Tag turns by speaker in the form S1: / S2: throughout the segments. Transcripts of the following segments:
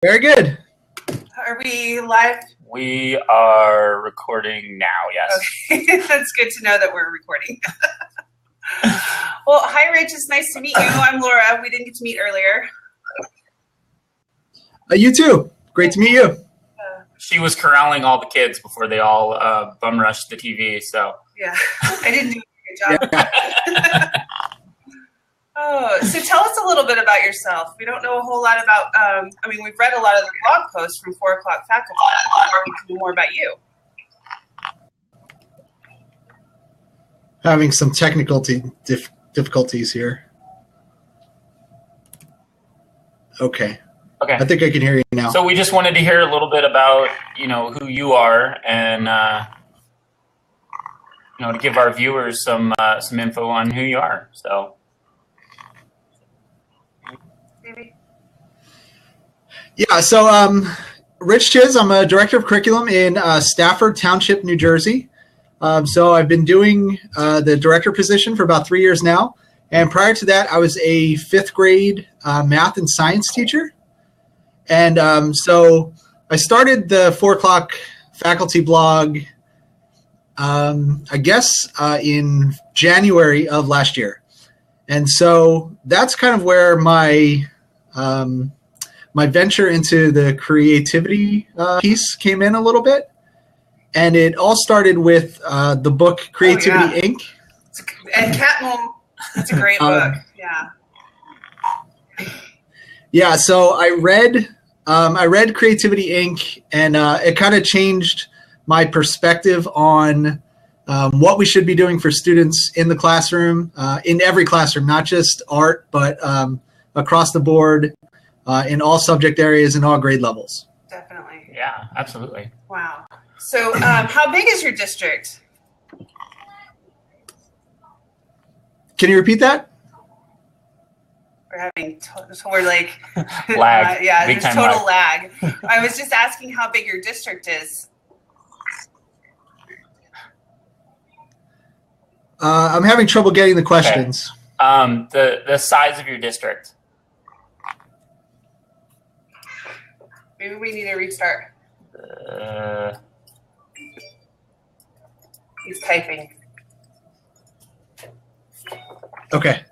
S1: Very good.
S2: Are we live?
S3: We are recording now, yes.
S2: Okay. That's good to know that we're recording. Well, hi, Rich. It's nice to meet you. I'm Laura. We didn't get to meet earlier.
S1: You too. Great to meet you.
S3: She was corralling all the kids before they all bum rushed the TV, so.
S2: Yeah, I didn't do a good job. Yeah. Oh, so tell us a little bit about yourself. We don't know a whole lot about, we've read a lot of the blog posts from 4 O'Clock Faculty. We can know more about you.
S1: Having some technical difficulties here. Okay.
S3: Okay.
S1: I think I can hear you now.
S3: So we just wanted to hear a little bit about, who you are and, to give our viewers some info on who you are, so.
S1: Yeah, so Rich Czyz, I'm a director of curriculum in Stafford Township, New Jersey. So I've been doing the director position for about 3 years now. And prior to that, I was a 5th grade math and science teacher. And so I started the 4 O'Clock Faculty blog, in January of last year. And so that's kind of where my my venture into the creativity piece came in a little bit. And it all started with the book Creativity Inc.
S2: And Catmull, that's a great book. Yeah.
S1: Yeah, so I read Creativity Inc. and it kind of changed my perspective on what we should be doing for students in the classroom, in every classroom, not just art, but across the board, in all subject areas and all grade levels.
S2: Definitely.
S3: Yeah, absolutely.
S2: Wow. So how big is your district?
S1: Can you repeat that?
S2: We're having we're like
S3: lag.
S2: Yeah,
S3: Big
S2: there's total lag. I was just asking how big your district is.
S1: I'm having trouble getting the questions.
S3: Okay. The size of your district.
S2: Maybe we need to restart. He's typing.
S1: Okay.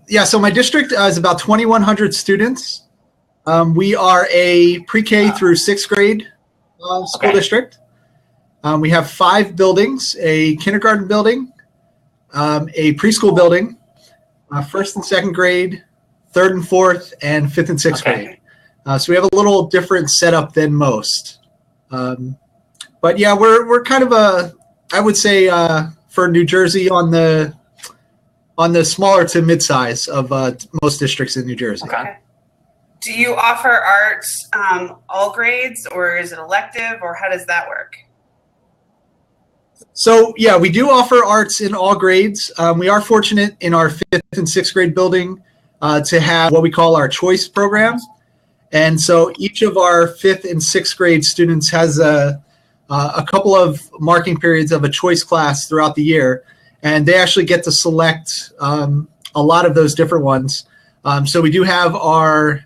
S1: Yeah, so my district is about 2,100 students. We are a pre-K through 6th grade school district. We have 5 buildings, a kindergarten building, a preschool building, 1st and 2nd grade, 3rd and 4th, and 5th and 6th grade. So we have a little different setup than most. But yeah, we're kind of I would say for New Jersey on the smaller to mid-size of most districts in New Jersey.
S2: Okay. Do you offer art all grades, or is it elective, or how does that work?
S1: So yeah, we do offer arts in all grades. We are fortunate in our 5th and 6th grade building to have what we call our choice programs. And so each of our 5th and 6th grade students has a couple of marking periods of a choice class throughout the year. And they actually get to select a lot of those different ones. So we do have our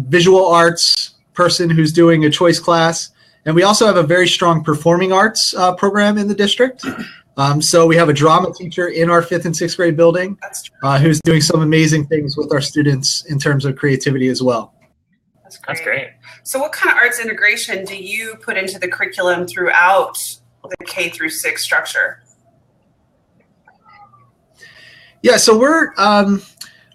S1: visual arts person who's doing a choice class. And we also have a very strong performing arts program in the district. So we have a drama teacher in our 5th and 6th grade building who's doing some amazing things with our students in terms of creativity as well.
S3: That's great.
S2: So what kind of arts integration do you put into the curriculum throughout the K through 6 structure?
S1: Yeah, so we're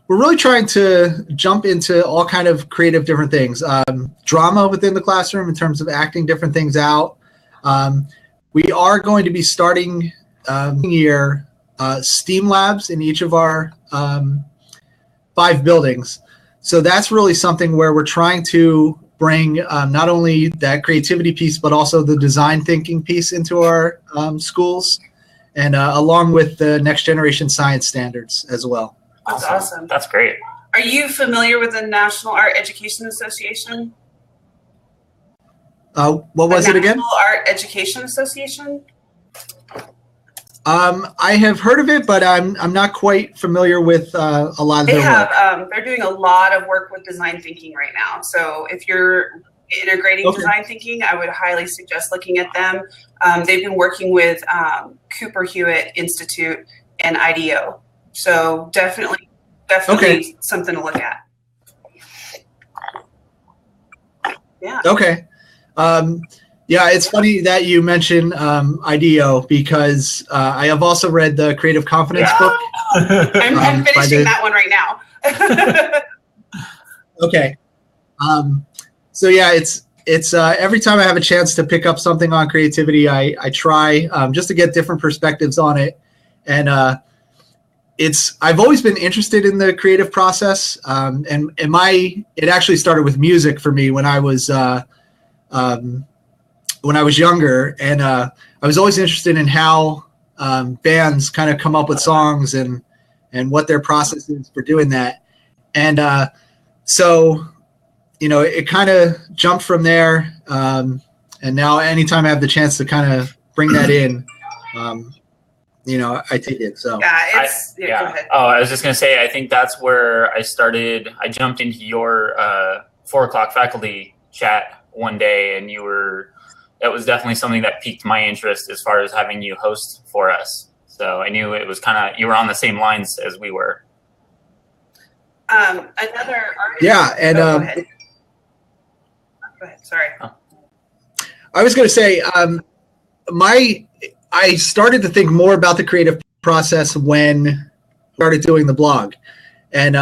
S1: really trying to jump into all kind of creative different things. Drama within the classroom in terms of acting different things out. We are going to be starting year STEAM labs in each of our 5 buildings. So that's really something where we're trying to bring not only that creativity piece, but also the design thinking piece into our schools, and along with the next generation science standards as well.
S2: That's awesome.
S3: That's great.
S2: Are you familiar with the National Art Education Association?
S1: What was it again?
S2: National Art Education Association?
S1: I have heard of it, but I'm not quite familiar with a lot of their work.
S2: They're doing a lot of work with design thinking right now. So if you're integrating design thinking, I would highly suggest looking at them. They've been working with Cooper Hewitt Institute and IDEO. So definitely something to look at. Yeah.
S1: Okay. Yeah, it's funny that you mentioned IDEO because I have also read the Creative Confidence book.
S2: I'm finishing that one right now.
S1: Okay. So yeah, it's every time I have a chance to pick up something on creativity, I try just to get different perspectives on it. And I've always been interested in the creative process. And it actually started with music for me when I was younger, and I was always interested in how bands kind of come up with songs and what their process is for doing that. And so, it kind of jumped from there. And now anytime I have the chance to kind of bring that in, I take it. So
S2: go ahead.
S3: Oh, I was just going to say, I think that's where I started. I jumped into your 4 o'clock faculty chat one day, and that was definitely something that piqued my interest as far as having you host for us. So I knew it was you were on the same lines as we were.
S2: Another artist.
S1: Yeah, and
S2: go ahead. Go ahead. Sorry.
S1: I was going to say, I started to think more about the creative process when I started doing the blog, and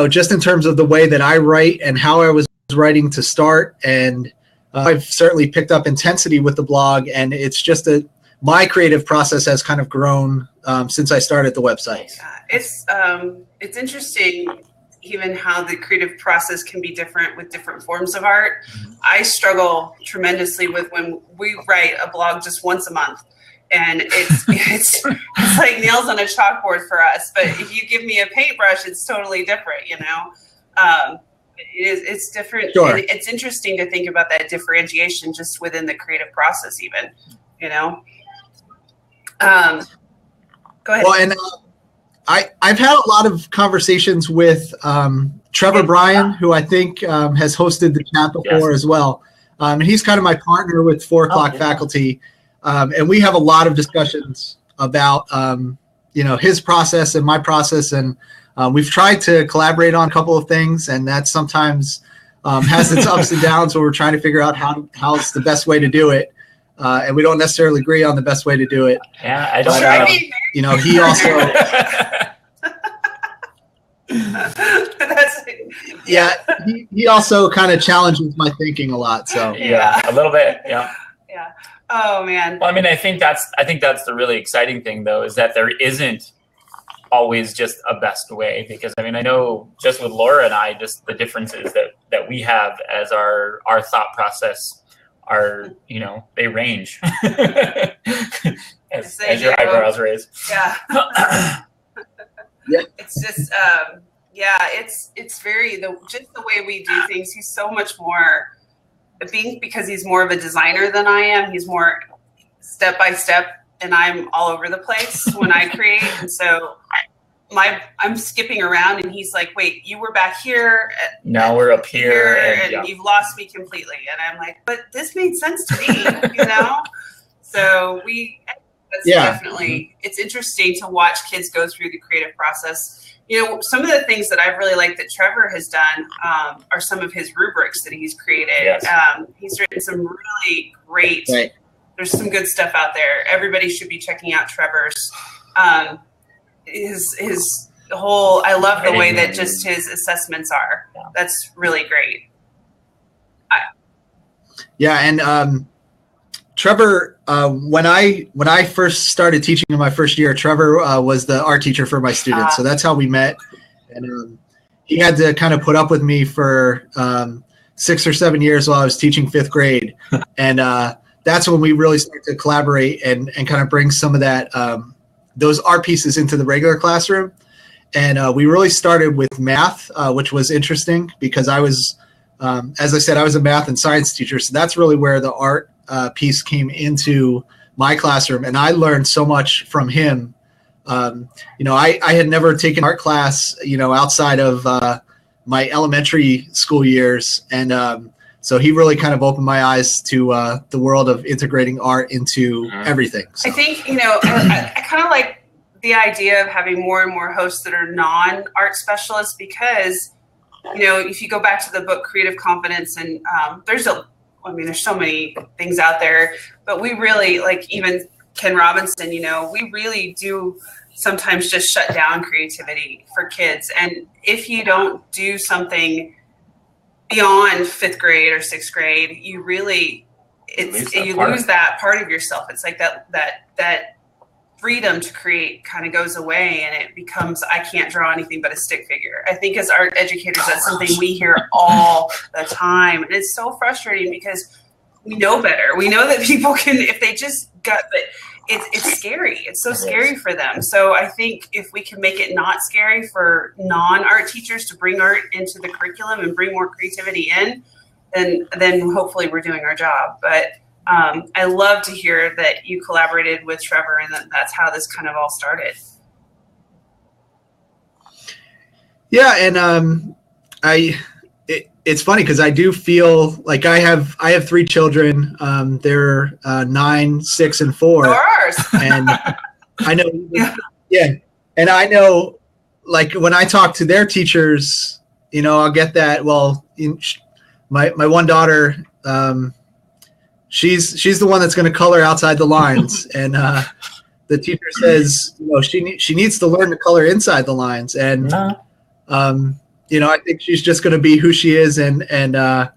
S1: just in terms of the way that I write and how I was writing to start, and I've certainly picked up intensity with the blog, and it's just my creative process has kind of grown since I started the website.
S2: It's interesting even how the creative process can be different with different forms of art. I struggle tremendously with when we write a blog just once a month, and it's like nails on a chalkboard for us. But if you give me a paintbrush, it's totally different, It's different.
S1: Sure.
S2: It's interesting to think about that differentiation just within the creative process, even, Go ahead.
S1: Well, and I've had a lot of conversations with Trevor Bryan, who I think has hosted the chat before as well. And he's kind of my partner with 4 o'clock faculty. And we have a lot of discussions about, his process and my process. And we've tried to collaborate on a couple of things, and that sometimes has its ups and downs where we're trying to figure out how's the best way to do it. And we don't necessarily agree on the best way to do it.
S3: Yeah, I don't know.
S1: He also... he also kind of challenges my thinking a lot. So
S3: yeah, a little bit. Yeah.
S2: Yeah. Oh man.
S3: Well, I mean, I think that's the really exciting thing, though, is that there isn't always just a best way, because I mean, I know just with Laura and I, just the differences that we have as our thought process are, they range as your eyebrows raise.
S2: Yeah.
S1: Yeah.
S2: It's just, it's very, just the way we do things. He's so much more, because he's more of a designer than I am. He's more step by step, and I'm all over the place when I create. And so I'm skipping around, and he's like, wait, you were back here.
S3: Now we're up here.
S2: And you've lost me completely. And I'm like, but this made sense to me, So definitely, it's interesting to watch kids go through the creative process. Some of the things that I've really liked that Trevor has done are some of his rubrics that he's created.
S3: Yes.
S2: He's written some really great,
S1: Right.
S2: There's some good stuff out there. Everybody should be checking out Trevor's. His whole, I love the way that just his assessments are.
S3: Yeah.
S2: That's really great.
S1: Yeah, and Trevor, when I first started teaching in my first year, Trevor was the art teacher for my students. So that's how we met. And he had to kind of put up with me for 6 or 7 years while I was teaching 5th grade. And that's when we really started to collaborate and kind of bring some of that, those art pieces into the regular classroom. And we really started with math, which was interesting because I was, as I said, I was a math and science teacher. So that's really where the art piece came into my classroom, and I learned so much from him. I had never taken art class, outside of my elementary school years. And so he really kind of opened my eyes to the world of integrating art into everything. So.
S2: I think, I kind of like the idea of having more and more hosts that are non-art specialists because, if you go back to the book Creative Confidence, and there's so many things out there, but we really, like even Ken Robinson, we really do sometimes just shut down creativity for kids. And if you don't do something beyond 5th grade or 6th grade, you really, lose that part of yourself. It's like that freedom to create kind of goes away, and it becomes, I can't draw anything but a stick figure. I think as art educators, that's something we hear all the time. And it's so frustrating because we know better. We know that people can, if they just got, but it's scary. It's so scary for them. So I think if we can make it not scary for non-art teachers to bring art into the curriculum and bring more creativity in, then hopefully we're doing our job. But I love to hear that you collaborated with Trevor and that's how this kind of all started.
S1: Yeah, and it's funny because I do feel like I have 3 children. They're 9, 6, and 4.
S2: Ours.
S1: And I know, and I know, like when I talk to their teachers, I'll get that. Well, my one daughter. She's the one that's going to color outside the lines, and the teacher says, she needs to learn to color inside the lines, and I think she's just going to be who she is, and I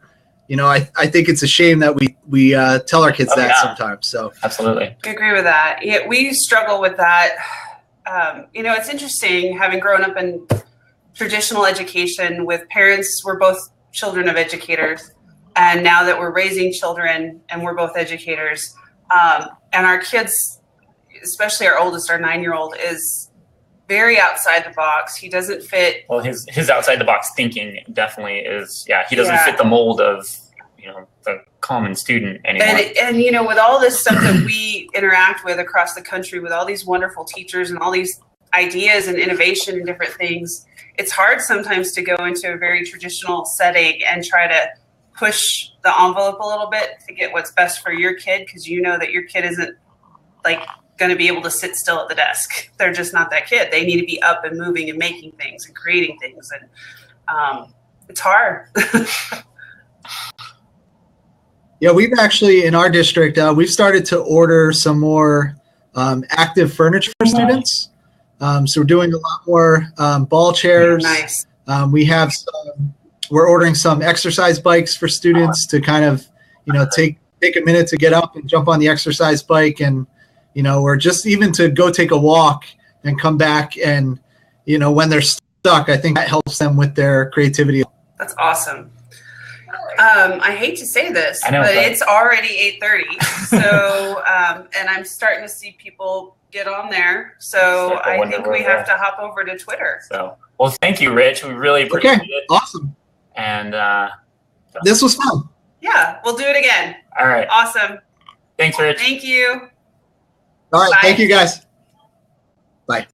S1: think it's a shame that we tell our kids sometimes. So
S3: absolutely,
S2: I agree with that. Yeah, we struggle with that. It's interesting having grown up in traditional education with parents. We're both children of educators. And now that we're raising children and we're both educators, and our kids, especially our oldest, our 9-year-old, is very outside the box. He doesn't fit.
S3: Well, his outside the box thinking definitely is, he doesn't fit the mold of, the common student anymore.
S2: And with all this stuff that we interact with across the country, with all these wonderful teachers and all these ideas and innovation and different things, it's hard sometimes to go into a very traditional setting and try to push the envelope a little bit to get what's best for your kid, because that your kid isn't like going to be able to sit still at the desk. They're just not that kid. They need to be up and moving and making things and creating things, and it's hard.
S1: Yeah, we've actually in our district we've started to order some more active furniture for students. So we're doing a lot more ball chairs.
S2: Nice.
S1: We have some. We're ordering some exercise bikes for students to kind of, take a minute to get up and jump on the exercise bike, and, or just even to go take a walk and come back. And, when they're stuck, I think that helps them with their creativity.
S2: That's awesome. I hate to say this, but it's already 8:30. So, and I'm starting to see people get on there. So I think we have to hop over to Twitter.
S3: So, well, thank you, Rich. We really appreciate it.
S1: Awesome.
S3: And
S1: this was fun.
S2: Yeah, we'll do it again.
S3: All right.
S2: Awesome.
S3: Thanks, Rich.
S2: Thank you.
S1: All right. Bye. Thank you, guys. Bye.